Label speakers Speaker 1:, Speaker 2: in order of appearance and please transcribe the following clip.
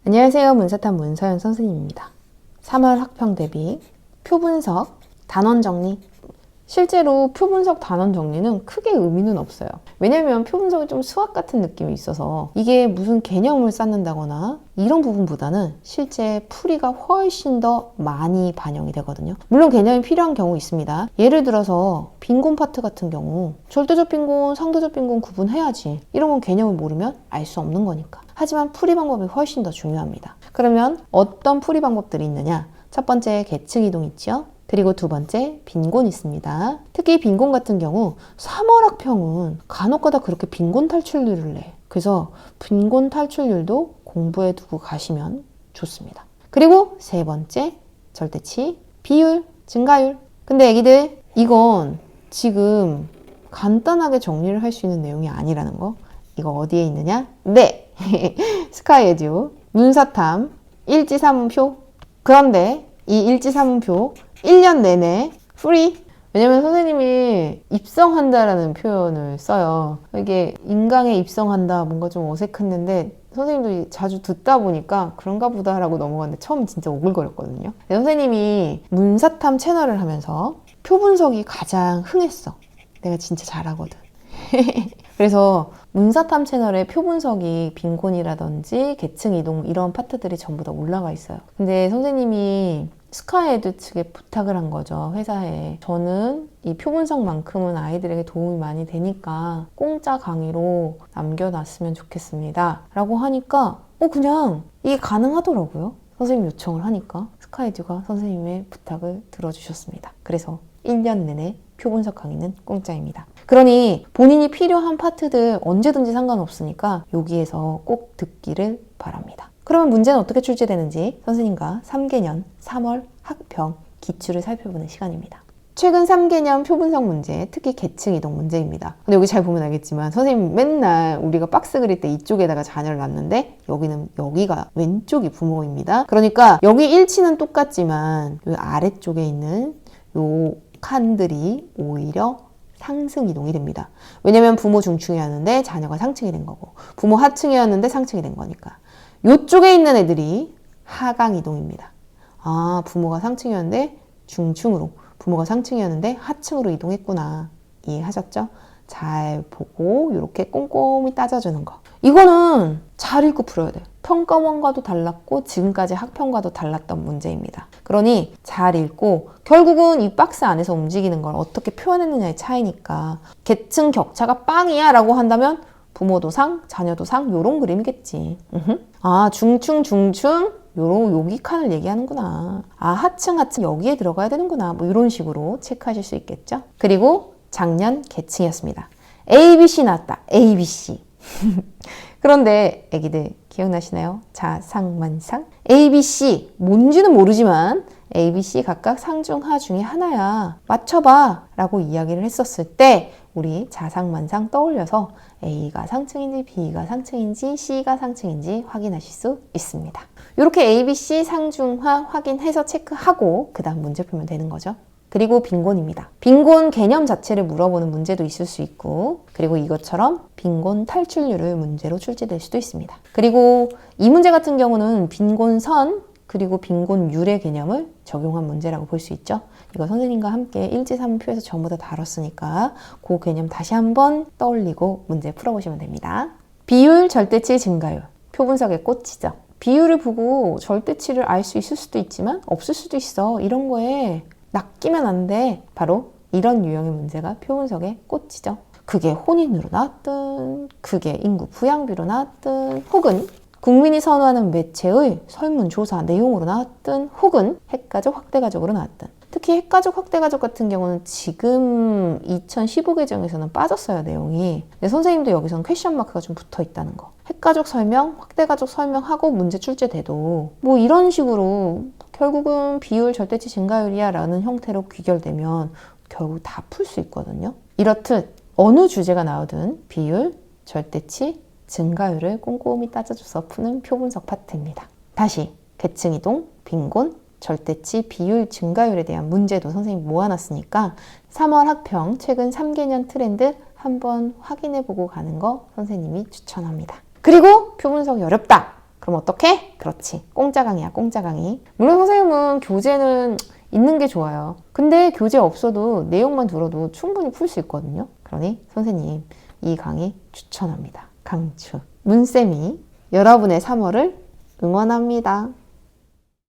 Speaker 1: 안녕하세요. 문사탐 문서연 선생님입니다. 3월 학평 대비 표분석 단원 정리. 실제로 표분석 단원 정리는 크게 의미는 없어요. 왜냐면 표분석이 좀 수학 같은 느낌이 있어서 이게 무슨 개념을 쌓는다거나 이런 부분보다는 실제 풀이가 훨씬 더 많이 반영이 되거든요. 물론 개념이 필요한 경우 있습니다. 예를 들어서 빈곤 파트 같은 경우 절대적 빈곤, 상대적 빈곤 구분해야지. 이런 건 개념을 모르면 알 수 없는 거니까. 하지만 풀이 방법이 훨씬 더 중요합니다. 그러면 어떤 풀이 방법들이 있느냐? 첫 번째 계층 이동 있죠? 그리고 두 번째 빈곤 있습니다. 특히 빈곤 같은 경우 3월 학평은 간혹가다 그렇게 빈곤 탈출률을 내. 그래서 빈곤 탈출률도 공부해 두고 가시면 좋습니다. 그리고 세 번째 절대치 비율, 증가율. 근데 애기들 이건 지금 간단하게 정리를 할 수 있는 내용이 아니라는 거. 이거 어디에 있느냐? 네! 스카이 에듀 문사탐 일지사문표. 그런데 이 일지사문표 1년 내내 프리. 왜냐면 선생님이 입성한다라는 표현을 써요. 이게 인강에 입성한다 뭔가 좀 어색했는데 선생님도 자주 듣다 보니까 그런가 보다라고 넘어갔는데 처음 진짜 오글거렸거든요. 선생님이 문사탐 채널을 하면서 표분석이 가장 흥했어. 내가 진짜 잘하거든. 그래서 문사탐 채널에 표분석이 빈곤이라든지 계층 이동 이런 파트들이 전부 다 올라가 있어요. 근데 선생님이 스카이에듀 측에 부탁을 한 거죠. 회사에. 저는 이 표분석만큼은 아이들에게 도움이 많이 되니까 공짜 강의로 남겨놨으면 좋겠습니다. 라고 하니까 그냥 이게 가능하더라고요. 선생님 요청을 하니까 스카이에듀가 선생님의 부탁을 들어주셨습니다. 그래서 1년 내내 표분석 강의는 공짜입니다. 그러니 본인이 필요한 파트들 언제든지 상관없으니까 여기에서 꼭 듣기를 바랍니다. 그러면 문제는 어떻게 출제되는지 선생님과 3개년 3월 학평 기출을 살펴보는 시간입니다. 최근 3개년 표분석 문제, 특히 계층 이동 문제입니다. 근데 여기 잘 보면 알겠지만 선생님 맨날 우리가 박스 그릴 때 이쪽에다가 자녀를 놨는데 여기가 왼쪽이 부모입니다. 그러니까 여기 일치는 똑같지만 이 아래쪽에 있는 요 칸들이 오히려 상승 이동이 됩니다. 왜냐면 부모 중층이었는데 자녀가 상층이 된 거고 부모 하층이었는데 상층이 된 거니까 이쪽에 있는 애들이 하강 이동입니다. 아, 부모가 상층이었는데 중층으로, 부모가 상층이었는데 하층으로 이동했구나. 이해하셨죠? 잘 보고 이렇게 꼼꼼히 따져주는 거. 이거는 잘 읽고 풀어야 돼요. 평가원과도 달랐고 지금까지 학평과도 달랐던 문제입니다. 그러니 잘 읽고 결국은 이 박스 안에서 움직이는 걸 어떻게 표현했느냐의 차이니까 계층 격차가 빵이야 라고 한다면 부모도 상, 자녀도 상 요런 그림이겠지. 아, 중층 여기 칸을 얘기하는구나. 아, 하층 여기에 들어가야 되는구나. 뭐 이런 식으로 체크하실 수 있겠죠. 그리고 작년 계층이었습니다. ABC 나왔다. ABC. 그런데 애기들 기억나시나요? 자상만상. ABC 뭔지는 모르지만 ABC 각각 상중 하중의 하나야. 맞춰봐 라고 이야기를 했었을 때 우리 자상만상 떠올려서 A가 상층인지 B가 상층인지 C가 상층인지 확인하실 수 있습니다. 이렇게 ABC 상중하 확인해서 체크하고 그 다음 문제 풀면 되는 거죠. 그리고 빈곤입니다. 빈곤 개념 자체를 물어보는 문제도 있을 수 있고 그리고 이것처럼 빈곤 탈출률을 문제로 출제될 수도 있습니다. 그리고 이 문제 같은 경우는 빈곤선 그리고 빈곤율의 개념을 적용한 문제라고 볼 수 있죠. 이거 선생님과 함께 일지사문표에서 전부 다 다뤘으니까 그 개념 다시 한번 떠올리고 문제 풀어보시면 됩니다. 비율, 절대치, 증가율. 표분석의 꽃이죠. 비율을 보고 절대치를 알 수 있을 수도 있지만 없을 수도 있어. 이런 거에 낚이면 안 돼. 바로 이런 유형의 문제가 표분석의 꽃이죠. 그게 혼인으로 나왔든 그게 인구 부양비로 나왔든 혹은 국민이 선호하는 매체의 설문조사 내용으로 나왔든 혹은 핵가족 확대가족으로 나왔든 특히 핵가족 확대가족 같은 경우는 지금 2015 개정에서는 빠졌어요, 내용이. 근데 선생님도 여기서는 퀘션 마크가 좀 붙어 있다는 거. 핵가족 설명, 확대가족 설명하고 문제 출제돼도 뭐 이런 식으로 결국은 비율, 절대치, 증가율이야 라는 형태로 귀결되면 결국 다 풀 수 있거든요. 이렇듯 어느 주제가 나오든 비율, 절대치, 증가율을 꼼꼼히 따져줘서 푸는 표분석 파트입니다. 다시 계층 이동, 빈곤, 절대치, 비율, 증가율에 대한 문제도 선생님이 모아놨으니까 3월 학평 최근 3개년 트렌드 한번 확인해보고 가는 거 선생님이 추천합니다. 그리고 표분석이 어렵다. 그럼 어떡해? 그렇지. 공짜 강의야, 공짜 강의. 물론 선생님은 교재는 있는 게 좋아요. 근데 교재 없어도 내용만 들어도 충분히 풀 수 있거든요. 그러니 선생님 이 강의 추천합니다. 강추. 문쌤이 여러분의 3월을 응원합니다.